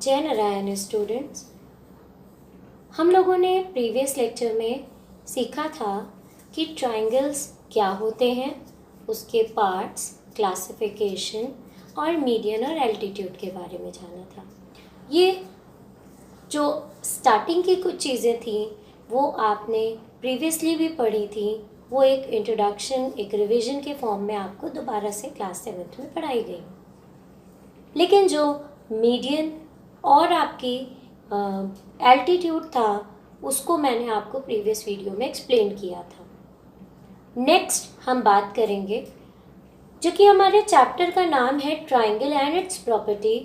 जय नारायण स्टूडेंट्स। हम लोगों ने प्रीवियस लेक्चर में सीखा था कि ट्रायंगल्स क्या होते हैं, उसके पार्ट्स, क्लासिफिकेशन और मीडियन और एल्टीट्यूड के बारे में जाना था। ये जो स्टार्टिंग की कुछ चीज़ें थी वो आपने प्रीवियसली भी पढ़ी थी। वो एक इंट्रोडक्शन, एक रिवीजन के फॉर्म में आपको दोबारा से क्लास 7th में पढ़ाई गई। लेकिन जो मीडियन और आपकी एल्टीट्यूड था उसको मैंने आपको प्रीवियस वीडियो में एक्सप्लेन किया था। नेक्स्ट हम बात करेंगे, जो कि हमारे चैप्टर का नाम है ट्रायंगल एंड इट्स प्रॉपर्टी।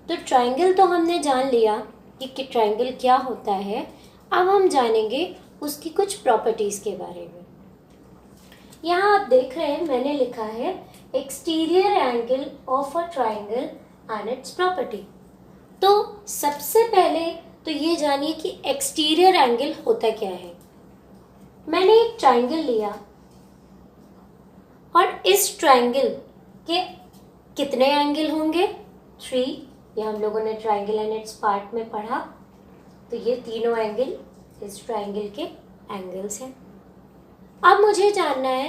तो ट्रायंगल तो हमने जान लिया कि ट्रायंगल क्या होता है। अब हम जानेंगे उसकी कुछ प्रॉपर्टीज़ के बारे में। यहाँ आप देख रहे हैं मैंने लिखा है exterior angle of a triangle and it's property. तो सबसे पहले तो ये जानिए कि एक्सटीरियर एंगल होता क्या है। मैंने एक ट्रायंगल लिया और इस ट्रायंगल के कितने एंगल होंगे? 3। ये हम लोगों ने ट्रायंगल एंड इट्स पार्ट में पढ़ा। तो ये तीनों एंगल इस ट्रायंगल के एंगल्स हैं। अब मुझे जानना है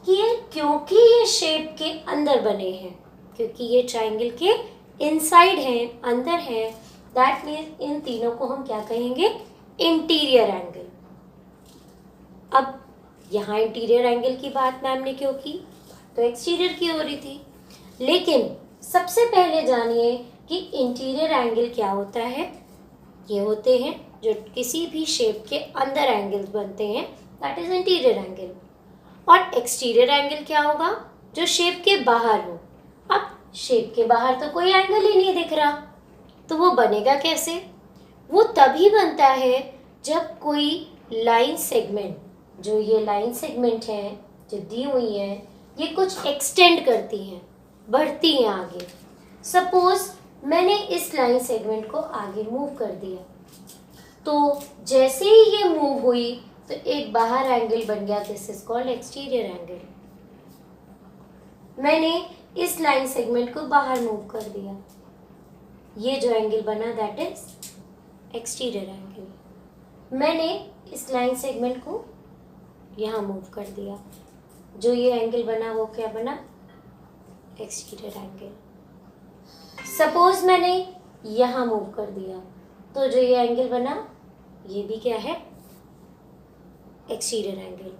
कि ये क्योंकि ये शेप के अंदर बने हैं, क्योंकि ये ट्रायंगल के इनसाइड है, अंदर है, दैट मीन्स इन तीनों को हम क्या कहेंगे? Interior angle. अब यहाँ इंटीरियर एंगल की बात मैम ने क्यों की? तो एक्सटीरियर की हो रही थी। लेकिन सबसे पहले जानिए कि इंटीरियर एंगल क्या होता है। ये होते हैं जो किसी भी शेप के अंदर एंगल्स बनते हैं, दैट इज इंटीरियर एंगल। और एक्सटीरियर एंगल क्या होगा? जो शेप के बाहर हो। अब शेप के बाहर तो कोई एंगल ही नहीं दिख रहा, तो वो बनेगा कैसे? वो तभी बनता है जब कोई लाइन सेगमेंट, जो ये लाइन सेगमेंट है जो दी हुई है, ये कुछ एक्सटेंड करती हैं, बढ़ती हैं आगे। सपोज मैंने इस लाइन सेगमेंट को आगे मूव कर दिया, तो जैसे ही ये मूव हुई तो एक बाहर एंगल बन गया, this is called exterior angle. मैंने इस लाइन सेगमेंट को बाहर मूव कर दिया, ये जो एंगल बना दैट इज एक्सटीरियर एंगल। मैंने इस लाइन सेगमेंट को यहाँ मूव कर दिया, जो ये एंगल बना वो क्या बना? Exterior angle. सपोज मैंने यहाँ मूव कर दिया, तो जो ये एंगल बना ये भी क्या है? Exterior angle.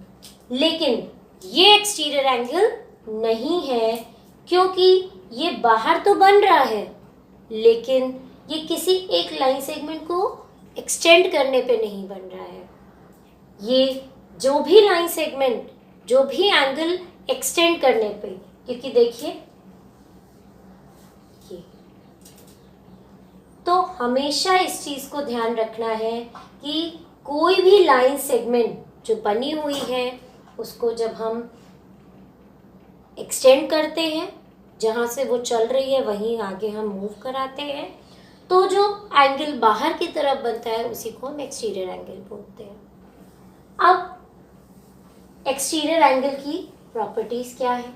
लेकिन ये एक्सटीरियर एंगल नहीं है, क्योंकि ये बाहर तो बन रहा है लेकिन ये किसी एक लाइन सेगमेंट को एक्सटेंड करने पे नहीं बन रहा है। ये जो भी लाइन सेगमेंट, जो भी एंगल एक्सटेंड करने पे, क्योंकि देखिए ये, तो हमेशा इस चीज को ध्यान रखना है कि कोई भी लाइन सेगमेंट जो बनी हुई है उसको जब हम एक्सटेंड करते हैं, जहाँ से वो चल रही है वहीं आगे हम मूव कराते हैं, तो जो एंगल बाहर की तरफ बनता है उसी को हम एक्सटीरियर एंगल बोलते हैं। अब एक्सटीरियर एंगल की प्रॉपर्टीज क्या है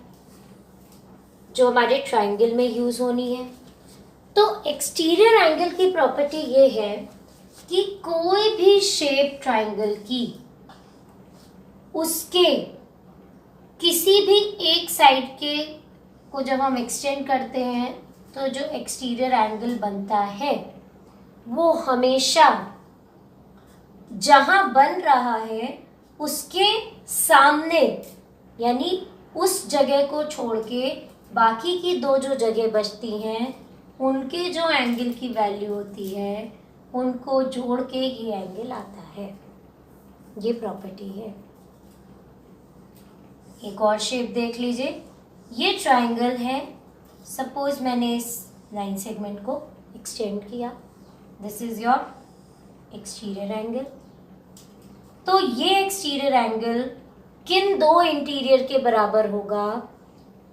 जो हमारे ट्रायंगल में यूज होनी है? तो एक्सटीरियर एंगल की प्रॉपर्टी ये है कि कोई भी शेप ट्रायंगल की उसके किसी भी एक साइड के को जब हम एक्सटेंड करते हैं तो जो एक्सटीरियर एंगल बनता है वो हमेशा जहां बन रहा है उसके सामने, यानी उस जगह को छोड़ के बाकी की दो जो जगह बचती हैं उनके जो एंगल की वैल्यू होती है उनको जोड़ के ये एंगल आता है। ये प्रॉपर्टी है। एक और शेप देख लीजिए, ये ट्रायंगल है। सपोज मैंने इस लाइन सेगमेंट को एक्सटेंड किया, this is your exterior angle. तो ये एक्सटीरियर एंगल किन दो इंटीरियर के बराबर होगा?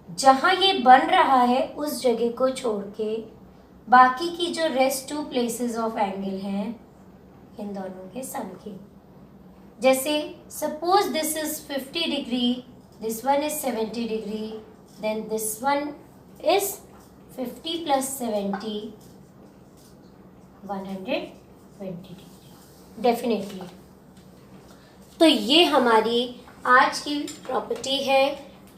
जहां ये बन रहा है उस जगह को छोड़ के बाकी की जो रेस्ट 2 प्लेसेस ऑफ एंगल हैं इन दोनों के सम की। जैसे suppose this is 50 degree, this one is 70 degree, then this one is 50 plus 70 120 degree definitely. तो ये हमारी आज की प्रॉपर्टी है,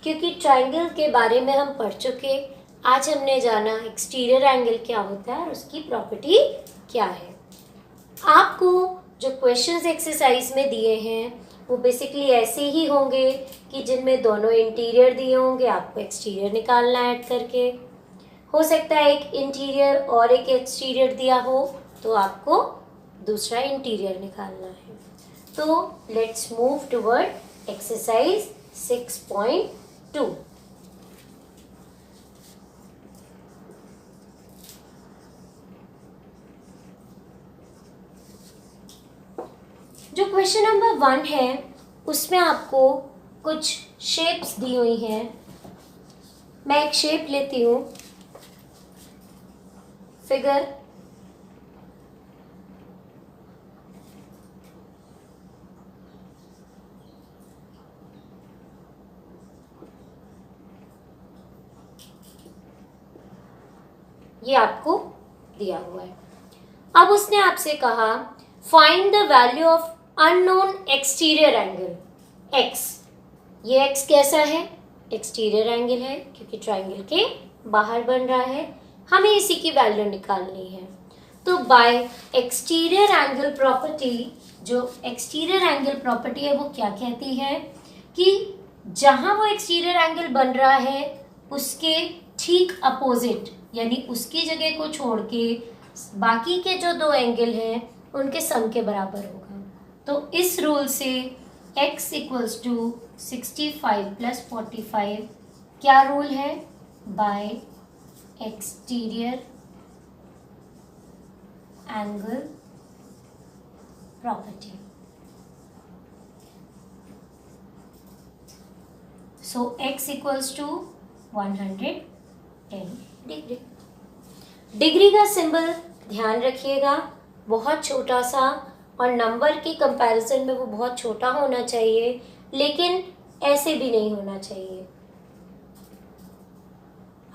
क्योंकि ट्राइंगल के बारे में हम पढ़ चुके। आज हमने जाना एक्सटीरियर एंगल क्या होता है और उसकी प्रॉपर्टी क्या है। आपको जो क्वेश्चंस एक्सरसाइज में दिए हैं वो बेसिकली ऐसे ही होंगे कि जिनमें दोनों इंटीरियर दिए होंगे, आपको एक्सटीरियर निकालना है ऐड करके। हो सकता है एक इंटीरियर और एक एक्सटीरियर दिया हो तो आपको दूसरा इंटीरियर निकालना है। तो लेट्स मूव टुवर्ड एक्सरसाइज 6.2। जो क्वेश्चन नंबर 1 है उसमें आपको कुछ शेप्स दी हुई हैं। मैं एक शेप लेती हूँ, फिगर ये आपको दिया हुआ है। अब उसने आपसे कहा find the value of unknown exterior angle x। ये x कैसा है? एक्सटीरियर एंगल है, क्योंकि ट्राइंगल के बाहर बन रहा है, हमें इसी की वैल्यू निकालनी है। तो बाय एक्सटीरियर एंगल प्रॉपर्टी, जो एक्सटीरियर एंगल प्रॉपर्टी है वो क्या कहती है कि जहां वो एक्सटीरियर एंगल बन रहा है उसके ठीक अपोजिट, यानी उसकी जगह को छोड़ के बाकी के जो दो एंगल हैं उनके सम के बराबर होगा। तो इस रूल से x इक्वल्स टू 65 प्लस 45 क्या रूल है? By exterior angle property. So x equals to 110 degree. Degree का सिंबल ध्यान रखिएगा, बहुत छोटा सा, और नंबर के कंपैरिजन में वो बहुत छोटा होना चाहिए, लेकिन ऐसे भी नहीं होना चाहिए।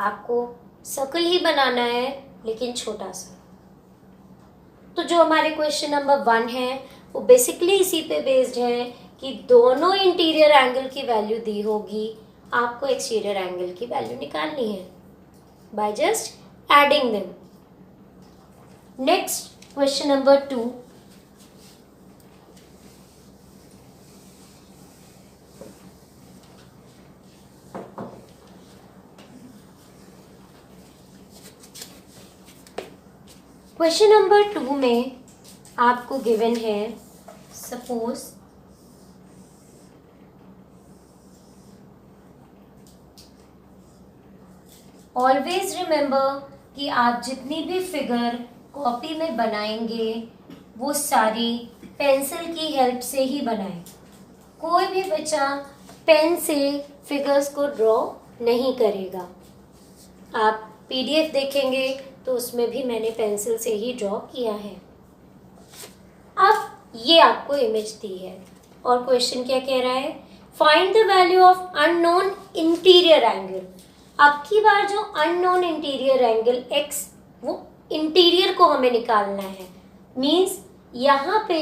आपको सर्कल ही बनाना है लेकिन छोटा सा। तो जो हमारे क्वेश्चन नंबर 1 है वो बेसिकली इसी पे बेस्ड है कि दोनों इंटीरियर एंगल की वैल्यू दी होगी, आपको एक्सटीरियर एंगल की वैल्यू निकालनी है by just adding them. Next question number 2। Question number 2 में आपको गिवन है, सपोज ऑलवेज रिमेंबर कि आप जितनी भी फिगर कॉपी में बनाएंगे वो सारी पेंसिल की हेल्प से ही बनाएं। कोई भी बच्चा पेन से फिगर्स को ड्रॉ नहीं करेगा। आप पीडीएफ देखेंगे तो उसमें भी मैंने पेंसिल से ही ड्रॉ किया है। अब ये आपको इमेज दी है और क्वेश्चन क्या कह रहा है? Find the value of unknown interior angle. अब की बार जो अननोन इंटीरियर एंगल x, वो इंटीरियर को हमें निकालना है। मींस यहाँ पे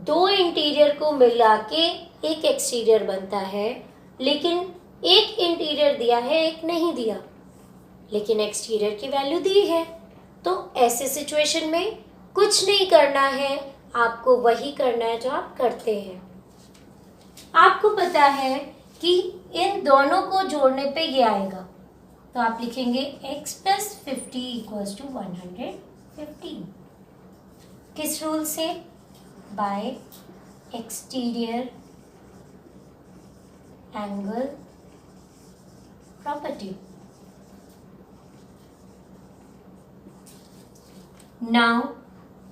दो इंटीरियर को मिला के एक एक्सटीरियर बनता है, लेकिन एक इंटीरियर दिया है एक नहीं दिया, लेकिन एक्सटीरियर की वैल्यू दी है। तो ऐसे सिचुएशन में कुछ नहीं करना है, आपको वही करना है जो आप करते हैं। आपको पता है कि इन दोनों को जोड़ने पे ये आएगा, तो आप लिखेंगे x प्लस 50 इक्वल्स टू 115। किस रूल से? Bye exterior angle property. Now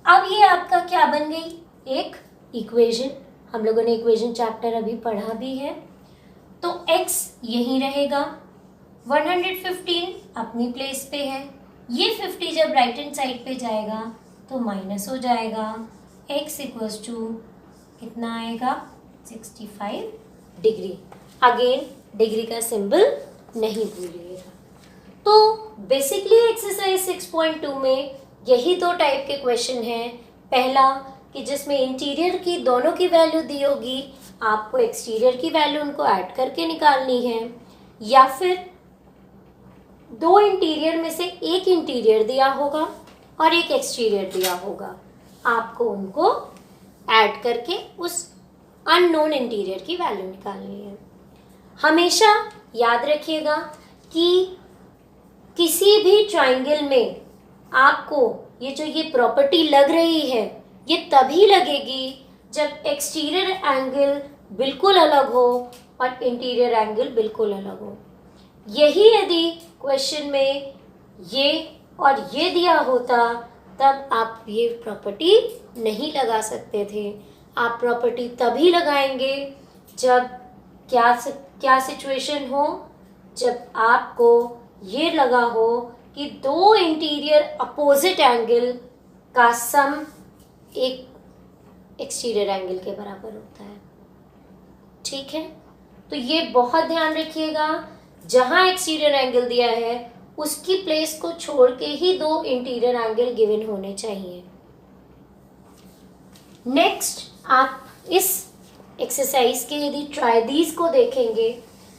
अब ये आपका क्या बन गई? एक इक्वेशन। हम लोगों ने इक्वेशन चैप्टर अभी पढ़ा भी है। तो x यहीं रहेगा, 115 अपनी प्लेस पे है, ये 50 जब राइट हैंड साइड पे जाएगा तो माइनस हो जाएगा। x इक्वल्स टू कितना आएगा? 65 डिग्री। अगेन डिग्री का सिंबल नहीं भूलिएगा। तो बेसिकली एक्सरसाइज 6.2 में यही दो टाइप के क्वेश्चन हैं। पहला कि जिसमें इंटीरियर की दोनों की वैल्यू दी होगी, आपको एक्सटीरियर की वैल्यू उनको ऐड करके निकालनी है, या फिर दो इंटीरियर में से एक इंटीरियर दिया होगा और एक एक्सटीरियर दिया होगा, आपको उनको ऐड करके उस अननोन इंटीरियर की वैल्यू निकालनी है। हमेशा याद रखिएगा कि किसी भी ट्राइंगल में आपको ये प्रॉपर्टी लग रही है, ये तभी लगेगी जब एक्सटीरियर एंगल बिल्कुल अलग हो और इंटीरियर एंगल बिल्कुल अलग हो। यही यदि क्वेश्चन में ये और ये दिया होता तब आप ये प्रॉपर्टी नहीं लगा सकते थे। आप प्रॉपर्टी तभी लगाएंगे जब क्या सिचुएशन हो, जब आपको ये लगा हो कि दो इंटीरियर अपोजिट एंगल का सम एक एक्सटीरियर एंगल के बराबर होता है। ठीक है, तो ये बहुत ध्यान रखिएगा, जहां एक्सटीरियर एंगल दिया है उसकी प्लेस को छोड़ के ही दो इंटीरियर एंगल गिवन होने चाहिए। नेक्स्ट, आप इस एक्सरसाइज के यदि ट्राई दीज को देखेंगे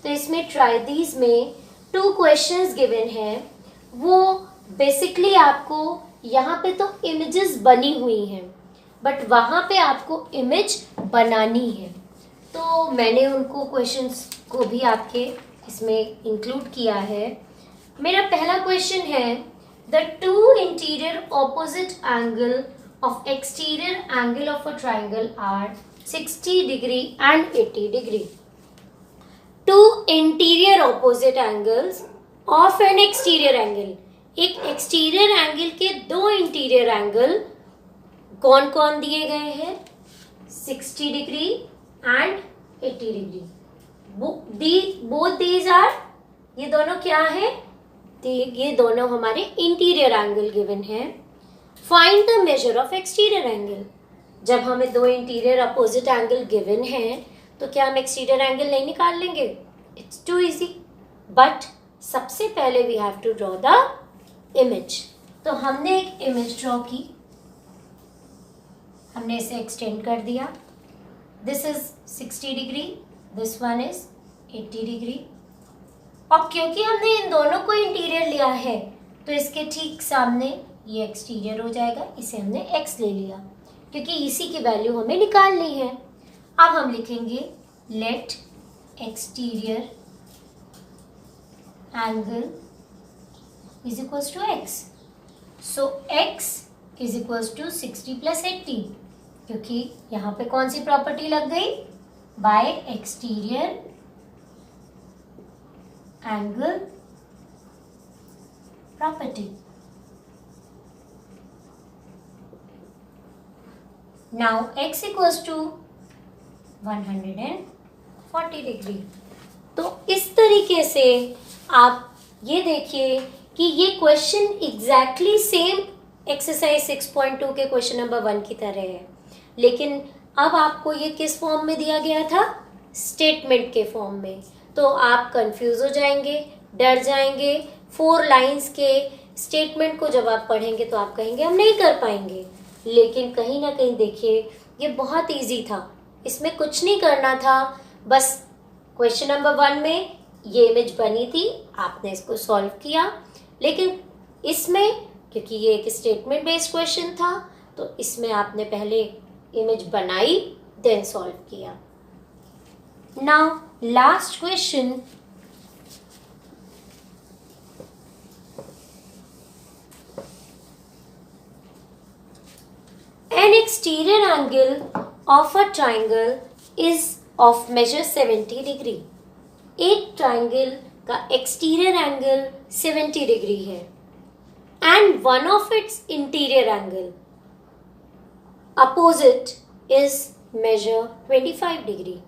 तो इसमें ट्राई दीज में 2 क्वेश्चंस गिवन हैं। वो बेसिकली आपको यहाँ पे तो इमेजेस बनी हुई हैं, बट वहाँ पे आपको इमेज बनानी है। तो मैंने उनको क्वेश्चंस को भी आपके इसमें इंक्लूड किया है। मेरा पहला क्वेश्चन है, the two interior opposite angle of exterior angle of a triangle are 60 degree and 80 degree. Two interior opposite angles of an exterior angle, एक एक्सटीरियर एंगल के दो इंटीरियर एंगल कौन कौन दिए गए हैं? 60 degree and 80 degree. Both these are, ये दोनों क्या है? ये दोनों हमारे इंटीरियर एंगल गिवन है। Find the measure of exterior angle. जब हमें दो इंटीरियर अपोजिट एंगल गिवन है तो क्या हम एक्सटीरियर एंगल नहीं निकाल लेंगे? इट्स टू इजी, बट सबसे पहले we have to draw the image. तो हमने एक इमेज ड्रॉ की, हमने इसे एक्सटेंड कर दिया। This is 60 degree, this one is 80 degree. और क्योंकि हमने इन दोनों को इंटीरियर लिया है तो इसके ठीक सामने ये एक्सटीरियर हो जाएगा। इसे हमने x ले लिया क्योंकि इसी की वैल्यू हमें निकालनी है। अब हम लिखेंगे let exterior angle is equals to x। So x is equals to 60 plus 80, क्योंकि यहाँ पे कौन सी प्रॉपर्टी लग गई? By exterior angle property. Now x equals to 140 degree. तो इस तरीके से आप ये देखिए कि ये क्वेश्चन एग्जैक्टली सेम एक्सरसाइज 6.2 के क्वेश्चन नंबर 1 की तरह है, लेकिन अब आपको ये किस फॉर्म में दिया गया था? स्टेटमेंट के फॉर्म में। तो आप कंफ्यूज हो जाएंगे, डर जाएंगे। 4 लाइंस के स्टेटमेंट को जब आप पढ़ेंगे तो आप कहेंगे हम नहीं कर पाएंगे, लेकिन कहीं ना कहीं देखिए ये बहुत इजी था। इसमें कुछ नहीं करना था, बस क्वेश्चन नंबर 1 में ये इमेज बनी थी, आपने इसको सॉल्व किया। लेकिन इसमें क्योंकि ये एक स्टेटमेंट बेस्ड क्वेश्चन था तो इसमें आपने पहले इमेज बनाई देन सॉल्व किया। Now last question, an exterior angle of a triangle is of measure 70 degree। एक ट्राइंगल का एक्सटीरियर एंगल 70 डिग्री है and one of its interior angle opposite is measure 25 degree.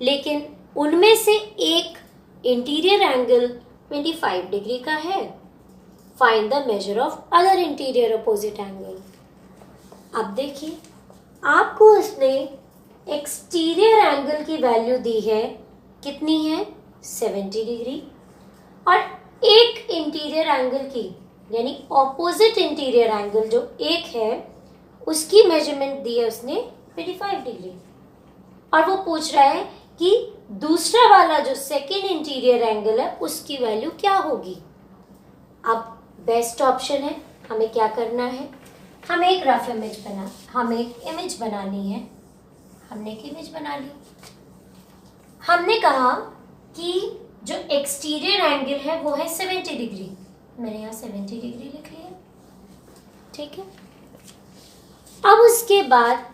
लेकिन उनमें से एक इंटीरियर एंगल 25 डिग्री का है। Find the measure of other interior opposite angle. अब देखिए आपको इसने एक्सटीरियर एंगल की वैल्यू दी है, कितनी है? 70 डिग्री। और एक इंटीरियर एंगल की यानी ऑपोजिट इंटीरियर एंगल जो एक है उसकी मेजरमेंट दी है उसने 25 डिग्री, और वो पूछ रहा है कि दूसरा वाला जो सेकेंड इंटीरियर एंगल है उसकी वैल्यू क्या होगी। अब बेस्ट ऑप्शन है, हमें क्या करना है, हमें एक इमेज बनानी है। हमने एक इमेज बना ली। हमने कहा कि जो एक्सटीरियर एंगल है वो है 70 डिग्री। मैंने यहाँ 70 डिग्री लिख लिया, ठीक है। अब उसके बाद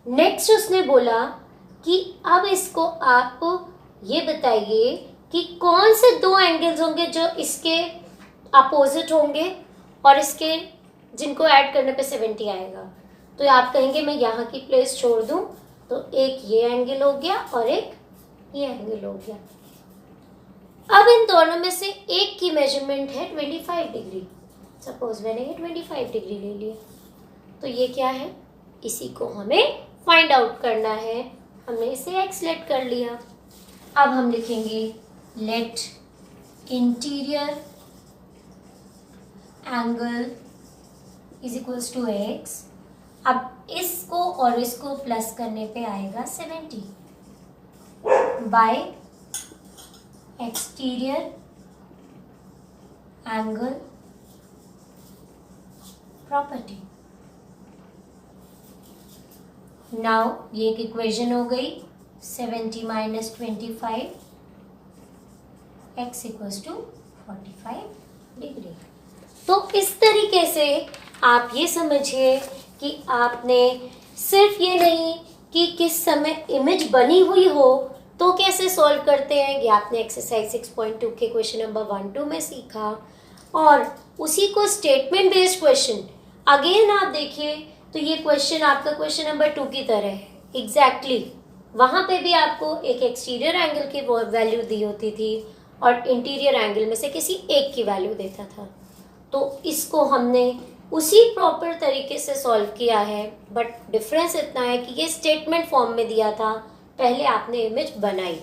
नेक्स्ट उसने बोला कि अब इसको आप ये बताइए कि कौन से दो एंगल्स होंगे जो इसके अपोजिट होंगे और इसके जिनको ऐड करने पे 70 आएगा। तो आप कहेंगे मैं यहाँ की प्लेस छोड़ दूँ, तो एक ये एंगल हो गया और एक ये एंगल हो गया। अब इन दोनों में से एक की मेजरमेंट है 25 डिग्री। सपोज मैंने ये 25 डिग्री ले लिया, तो ये क्या है, इसी को हमें फाइंड आउट करना है। हमने इसे x लेट कर लिया। अब हम लिखेंगे let interior angle is equals to x। अब इसको और इसको प्लस करने पे आएगा 70 by exterior angle property. Now ये एक इक्वेशन हो गई, 70 minus 25 x equals to 45 degree. तो इस तरीके से आप ये समझिए कि आपने सिर्फ ये नहीं कि किस समय इमेज बनी हुई हो तो कैसे सॉल्व करते हैं, ये आपने एक्सरसाइज 6.2 के क्वेश्चन नंबर 1-2 में सीखा। और उसी को स्टेटमेंट बेस्ड क्वेश्चन अगेन आप देखिए तो ये क्वेश्चन आपका क्वेश्चन नंबर 2 की तरह है एग्जैक्टली। वहाँ पे भी आपको एक एक्सटीरियर एंगल की वैल्यू दी होती थी और इंटीरियर एंगल में से किसी एक की वैल्यू देता था। तो इसको हमने उसी प्रॉपर तरीके से सॉल्व किया है, बट डिफरेंस इतना है कि ये स्टेटमेंट फॉर्म में दिया था, पहले आपने इमेज बनाई।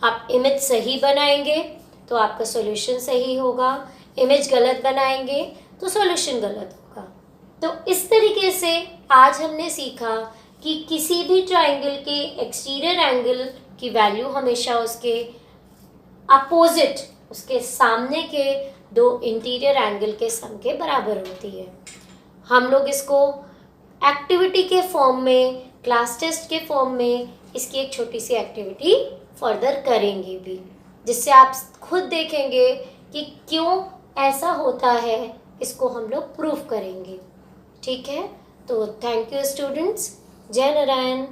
आप इमेज सही बनाएंगे तो आपका सॉल्यूशन सही होगा, इमेज गलत बनाएंगे तो सॉल्यूशन गलत होगा। तो इस तरीके से आज हमने सीखा कि किसी भी ट्राइंगल के एक्सटीरियर एंगल की वैल्यू हमेशा उसके अपोजिट, उसके सामने के दो इंटीरियर एंगल के सम के बराबर होती है। हम लोग इसको एक्टिविटी के फॉर्म में, क्लास टेस्ट के फॉर्म में इसकी एक छोटी सी एक्टिविटी फर्दर करेंगे भी, जिससे आप खुद देखेंगे कि क्यों ऐसा होता है, इसको हम लोग प्रूफ करेंगे। ठीक है, तो थैंक यू स्टूडेंट्स। जय नारायण।